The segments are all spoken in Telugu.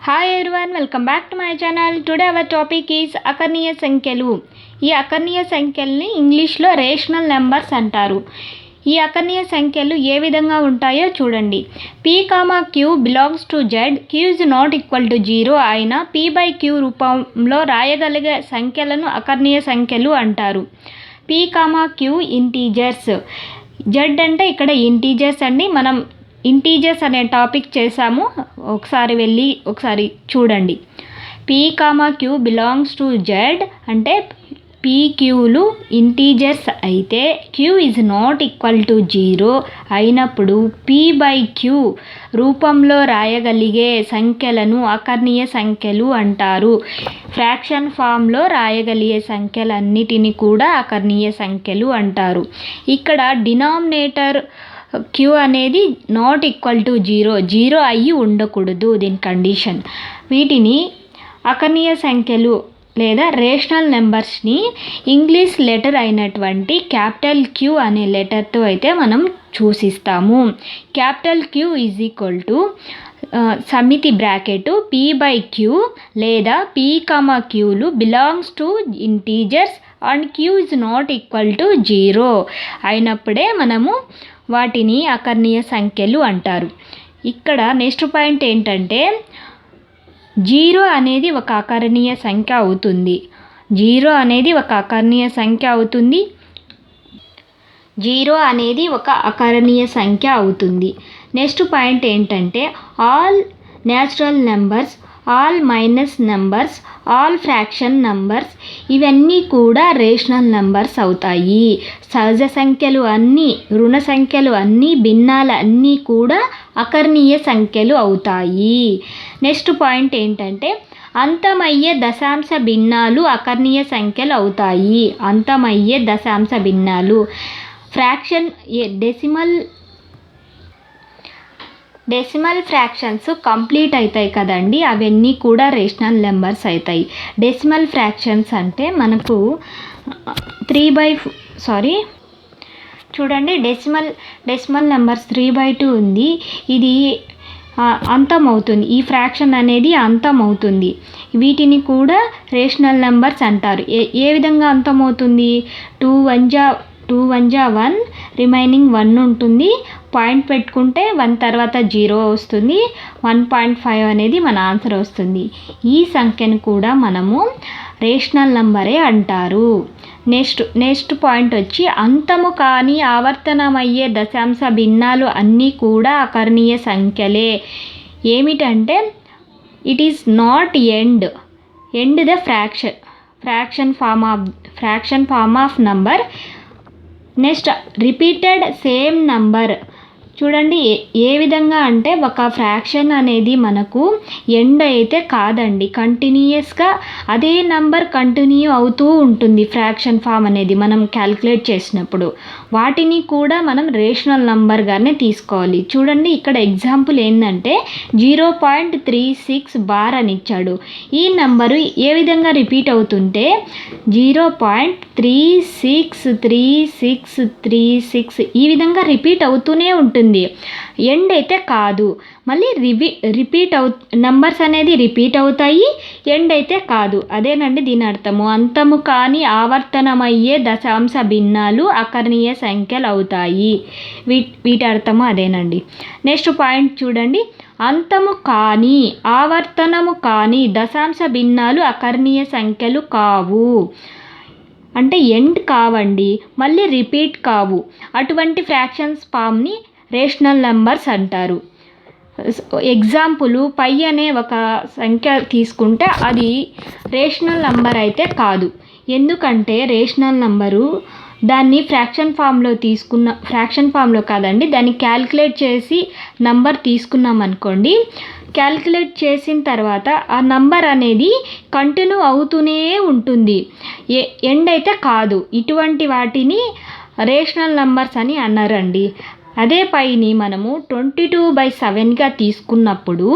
Hi everyone, welcome back to my channel. Today our topic is అకర్ణీయ సంఖ్యలు. ఈ అకర్ణీయ సంఖ్యల్ని ఇంగ్లీష్లో రేషనల్ నెంబర్స్ అంటారు. ఈ అకర్ణీయ సంఖ్యలు ఏ విధంగా ఉంటాయో చూడండి. p, q belongs to z, q is not equal to 0 అయినా p/q రూపంలో రాయగలిగే సంఖ్యలను అకర్ణీయ సంఖ్యలు అంటారు. p, q integers. z అంటే ఇక్కడ ఇంటీజర్స్ అండి. మనం ఇంటీజర్స్ అనే టాపిక్ చేసాము, ఒకసారి చూడండి. p, q belongs to z అంటే pqలు ఇంటీజర్స్ అయితే q is not equal to 0 అయినప్పుడు p/q రూపంలో రాయగలిగే సంఖ్యలను అకర్ణీయ సంఖ్యలు అంటారు. ఫ్రాక్షన్ ఫామ్లో రాయగలిగే సంఖ్యలన్నిటిని కూడా అకర్ణీయ సంఖ్యలు అంటారు. ఇక్కడ డినామినేటర్ q అనేది నాట్ ఈక్వల్ టు 0 అయ్యి ఉండకూడదు, దీని కండిషన్. వీటిని అకర్ణీయ సంఖ్యలు లేదా రేషనల్ నెంబర్స్ని ఇంగ్లీష్ లెటర్ అయినటువంటి క్యాపిటల్ Q అనే లెటర్తో అయితే మనం సూచిస్తాము. Capital Q is equal to సమితి బ్రాకెట్ p/q లేదా p, qలు belongs to integers and q is not equal to 0 అయినప్పుడే మనము వాటిని అకర్ణీయ సంఖ్యలు అంటారు. ఇక్కడ నెక్స్ట్ పాయింట్ ఏంటంటే 0 అనేది ఒక అకర్ణీయ సంఖ్య అవుతుంది. 0 అనేది ఒక అకర్ణీయ సంఖ్య అవుతుంది. నెక్స్ట్ పాయింట్ ఏంటంటే all natural numbers, all minus numbers, all fraction numbers ఇవన్నీ కూడా రేషనల్ నెంబర్స్ అవుతాయి. సహజ సంఖ్యలు అన్నీ, రుణ సంఖ్యలు అన్నీ, భిన్నాలు అన్నీ కూడా అకర్ణీయ సంఖ్యలు అవుతాయి. నెక్స్ట్ పాయింట్ ఏంటంటే అంతమయ్యే దశాంశ భిన్నాలు అకర్ణీయ సంఖ్యలు అవుతాయి. అంతమయ్యే దశాంశ భిన్నాలు ఫ్రాక్షన్ డెసిమల్ ఫ్రాక్షన్స్ కంప్లీట్ అవుతాయి కదండి, అవన్నీ కూడా రేషనల్ నెంబర్స్ అవుతాయి. డెసిమల్ ఫ్రాక్షన్స్ అంటే మనకు చూడండి, డెసిమల్ నెంబర్స్ 3/2 ఉంది. ఇది అంతం అవుతుంది, ఈ ఫ్రాక్షన్ అనేది అంతం అవుతుంది. వీటిని కూడా రేషనల్ నెంబర్స్ అంటారు. ఏ విధంగా అంతం అవుతుంది? 2 1 జా 1, రిమైనింగ్ 1 ఉంటుంది. పాయింట్ పెట్టుకుంటే 1 తర్వాత 0 వస్తుంది. 1.5 అనేది మన ఆన్సర్ వస్తుంది. ఈ సంఖ్యను కూడా మనము రేషనల్ నెంబరే అంటారు. నెక్స్ట్ పాయింట్ వచ్చి అంతము కానీ ఆవర్తనమయ్యే దశాంశ భిన్నాలు అన్నీ కూడా అకర్ణీయ సంఖ్యలే. ఏమిటంటే it is not end the fraction form of number. Next repeated same number. చూడండి ఏ విధంగా అంటే ఒక ఫ్రాక్షన్ అనేది మనకు ఎండ్ అయితే కాదండి, కంటిన్యూయస్గా అదే నంబర్ కంటిన్యూ అవుతూ ఉంటుంది. ఫ్రాక్షన్ ఫామ్ అనేది మనం క్యాలిక్యులేట్ చేసినప్పుడు వాటిని కూడా మనం రేషనల్ నంబర్గానే తీసుకోవాలి. చూడండి ఇక్కడ ఎగ్జాంపుల్ ఏంటంటే 0.36 బార్ అని ఇచ్చాడు. ఈ నంబరు ఏ విధంగా రిపీట్ అవుతుంటే 0.363636 ఈ విధంగా రిపీట్ అవుతూనే ఉంటుంది. ఎండ్ అయితే కాదు. మళ్ళీ నంబర్స్ అనేది రిపీట్ అవుతాయి, ఎండ్ అయితే కాదు. అదేనండి దీని అర్థము. అంతము కానీ ఆవర్తనమయ్యే దశాంశ భిన్నాలు అకర్ణీయ సంఖ్యలు అవుతాయి. వీటి అర్థము అదేనండి. నెక్స్ట్ పాయింట్ చూడండి, అంతము కానీ ఆవర్తనము కానీ దశాంశ భిన్నాలు అకర్ణీయ సంఖ్యలు కావు. అంటే ఎండ్ కావండి, మళ్ళీ రిపీట్ కావు. అటువంటి ఫ్రాక్షన్స్ ఫామ్ని రేషనల్ నెంబర్స్ అంటారు. ఎగ్జాంపుల్ పై అనే ఒక సంఖ్య తీసుకుంటే అది రేషనల్ నెంబర్ అయితే కాదు. ఎందుకంటే రేషనల్ నెంబరు దాన్ని ఫ్రాక్షన్ ఫామ్లో కాదండి, దాన్ని క్యాలిక్యులేట్ చేసి నంబర్ తీసుకున్నాం అనుకోండి. క్యాలిక్యులేట్ చేసిన తర్వాత ఆ నంబర్ అనేది కంటిన్యూ అవుతూనే ఉంటుంది, ఎండ్ అయితే కాదు. ఇటువంటి వాటిని రేషనల్ నెంబర్స్ అని అన్నారండి. అదే పైని మనము 22/7గా తీసుకున్నప్పుడు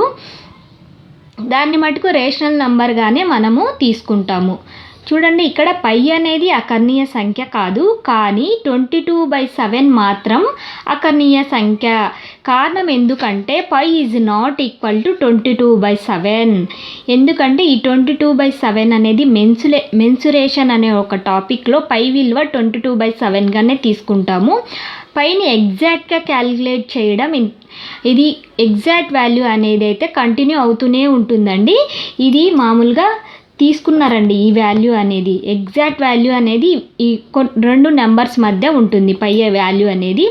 దాన్ని మటుకు రేషనల్ నెంబర్గానే మనము తీసుకుంటాము. చూడండి, ఇక్కడ పై అనేది అకర్ణీయ సంఖ్య కాదు, కానీ 22/7 మాత్రం అకర్ణీయ సంఖ్య. కారణం ఎందుకంటే పై ఈజ్ నాట్ ఈక్వల్ టు 22/7. ఎందుకంటే ఈ 22/7 అనేది మెన్సురేషన్ అనే ఒక టాపిక్లో పై విలువ 22/7గానే తీసుకుంటాము. పైని ఎగ్జాక్ట్గా క్యాలిక్యులేట్ చేయడం, ఇది ఎగ్జాక్ట్ వాల్యూ అనేది అయితే కంటిన్యూ అవుతూనే ఉంటుందండి. ఇది మామూలుగా తీసుకున్నారండి. ఈ వాల్యూ అనేది ఎగ్జాక్ట్ వాల్యూ అనేది ఈ రెండు నెంబర్స్ మధ్య ఉంటుంది. పై వాల్యూ అనేది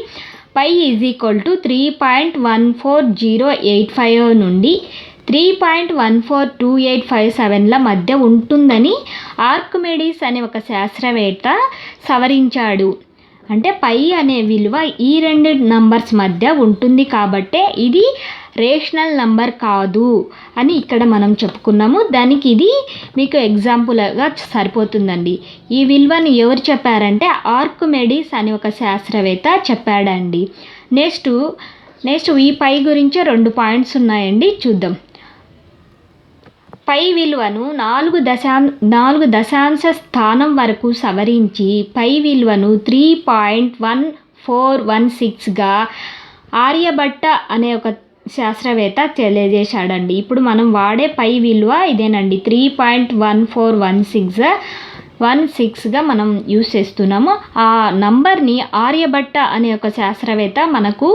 పై ఈజ్ ఈక్వల్ టు 3.140850 నుండి 3.142857ల మధ్య ఉంటుందని ఆర్కిమెడీస్ అనే ఒక శాస్త్రవేత్త సవరించాడు. అంటే పై అనే విలువ ఈ రెండు నంబర్స్ మధ్య ఉంటుంది కాబట్టే ఇది రేషనల్ నంబర్ కాదు అని ఇక్కడ మనం చెప్పుకున్నాము. దానికి ఇది మీకు ఎగ్జాంపుల్గా సరిపోతుందండి. ఈ విలువను ఎవరు చెప్పారంటే ఆర్కిమెడీస్ అని ఒక శాస్త్రవేత్త చెప్పాడండి. నెక్స్ట్ ఈ పై గురించి 2 పాయింట్స్ ఉన్నాయండి, చూద్దాం. పై విలువను 4 దశాంశ స్థానం వరకు సవరించి పై విలువను 3.1416గా ఆర్యభట్ట అనే ఒక శాస్త్రవేత్త తెలియజేశాడండి. ఇప్పుడు మనం వాడే పై విలువ ఇదేనండి, 3.1416గా మనం యూస్ చేస్తున్నాము. ఆ నంబర్ని ఆర్యభట్ట అనే ఒక శాస్త్రవేత్త మనకు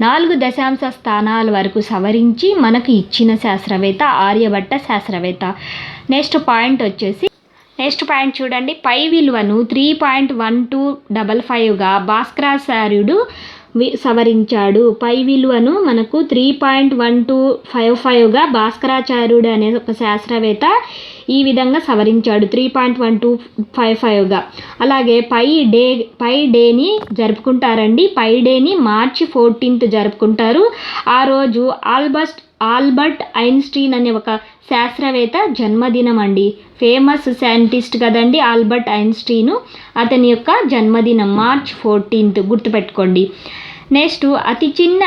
4 దశాంశ స్థానాల వరకు సవరించి మనకు ఇచ్చిన శాస్త్రవేత్త ఆర్యభట్ట శాస్త్రవేత్త. నెక్స్ట్ పాయింట్ చూడండి. పై విలువను 3.1255గా భాస్కరాచార్యుడు సవరించాడు. పై విలువను మనకు 3.1255గా భాస్కరాచార్యుడు అనే ఒక శాస్త్రవేత్త ఈ విధంగా సవరించాడు, 3.1255గా. అలాగే పై డేని జరుపుకుంటారండి. పై డేని మార్చి 14th జరుపుకుంటారు. ఆ రోజు ఆల్బర్ట్ ఐన్స్టీన్ అనే ఒక శాస్త్రవేత్త జన్మదినం అండి. ఫేమస్ సైంటిస్ట్ కదండి ఆల్బర్ట్ ఐన్స్టీను. అతని యొక్క జన్మదినం మార్చ్ 14th, గుర్తుపెట్టుకోండి. నెక్స్ట్ అతి చిన్న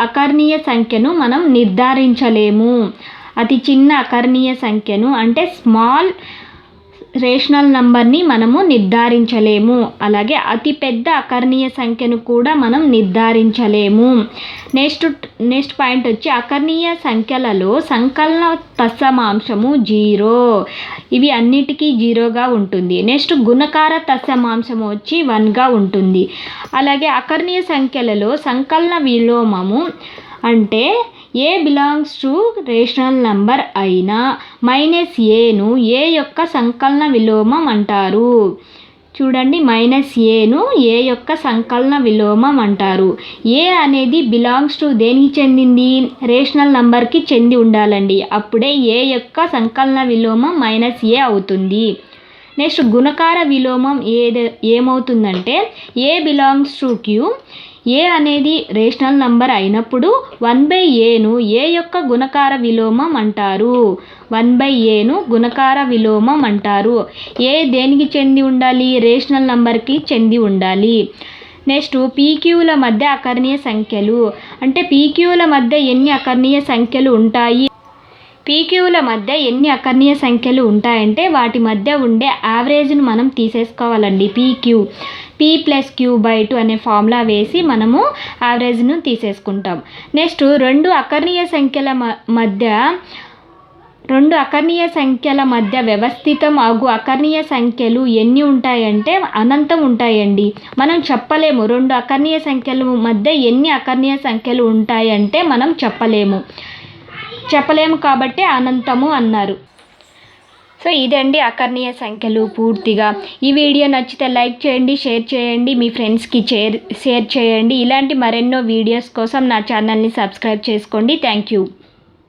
అకర్ణీయ సంఖ్యను మనం నిర్ధారించలేము. అతి చిన్న అకర్ణీయ సంఖ్యను అంటే స్మాల్ రేషనల్ నంబర్ని మనము నిర్ధారించలేము. అలాగే అతి పెద్ద అకర్ణీయ సంఖ్యను కూడా మనం నిర్ధారించలేము. నెక్స్ట్ పాయింట్ వచ్చి అకర్ణీయ సంఖ్యలలో సంకలన తత్సమాంశము 0. ఇవి అన్నిటికీ 0గా ఉంటుంది. నెక్స్ట్ గుణకార తత్సమాంశము వచ్చి 1గా ఉంటుంది. అలాగే అకర్ణీయ సంఖ్యలలో సంకలన విలోమము అంటే a belongs to rational number అయినా -aను ఏ యొక్క సంకలన విలోమం అంటారు. చూడండి, -aను ఏ యొక్క సంకలన విలోమం అంటారు. ఏ అనేది బిలాంగ్స్ టు దేనికి చెందింది? రేషనల్ నంబర్కి చెంది ఉండాలండి. అప్పుడే ఏ యొక్క సంకలన విలోమం -a అవుతుంది. నెక్స్ట్ గుణకార విలోమం ఏమవుతుందంటే ఏ బిలాంగ్స్ టు q. ఏ అనేది రేషనల్ నంబర్ అయినప్పుడు 1/aను ఏ యొక్క గుణకార విలోమం అంటారు. 1/aను గుణకార విలోమం అంటారు. ఏ దేనికి చెంది ఉండాలి? రేషనల్ నంబర్కి చెంది ఉండాలి. నెక్స్ట్ పీక్యూల మధ్య అకర్ణీయ సంఖ్యలు అంటే పీక్యూల మధ్య ఎన్ని అకర్ణీయ సంఖ్యలు ఉంటాయి? పీక్యూల మధ్య ఎన్ని అకర్ణీయ సంఖ్యలు ఉంటాయంటే వాటి మధ్య ఉండే యావరేజ్ను మనం తీసేసుకోవాలండి. p+q/2 అనే ఫార్ములా వేసి మనము యావరేజ్ను తీసేసుకుంటాం. నెక్స్ట్ రెండు అకర్ణీయ సంఖ్యల మధ్య వ్యవస్థితం అగు అకర్ణీయ సంఖ్యలు ఎన్ని ఉంటాయంటే అనంతం ఉంటాయండి. మనం చెప్పలేము రెండు అకర్ణీయ సంఖ్యల మధ్య ఎన్ని అకర్ణీయ సంఖ్యలు ఉంటాయంటే మనం చెప్పలేము కాబట్టి అనంతము అన్నారు. సో ఇదండి అకర్ణీయ సంఖ్యలు పూర్తిగా. ఈ వీడియో నచ్చితే లైక్ చేయండి, షేర్ చేయండి, మీ ఫ్రెండ్స్కి షేర్ చేయండి. ఇలాంటి మరెన్నో వీడియోస్ కోసం నా ఛానల్ని సబ్స్క్రైబ్ చేసుకోండి. Thank you.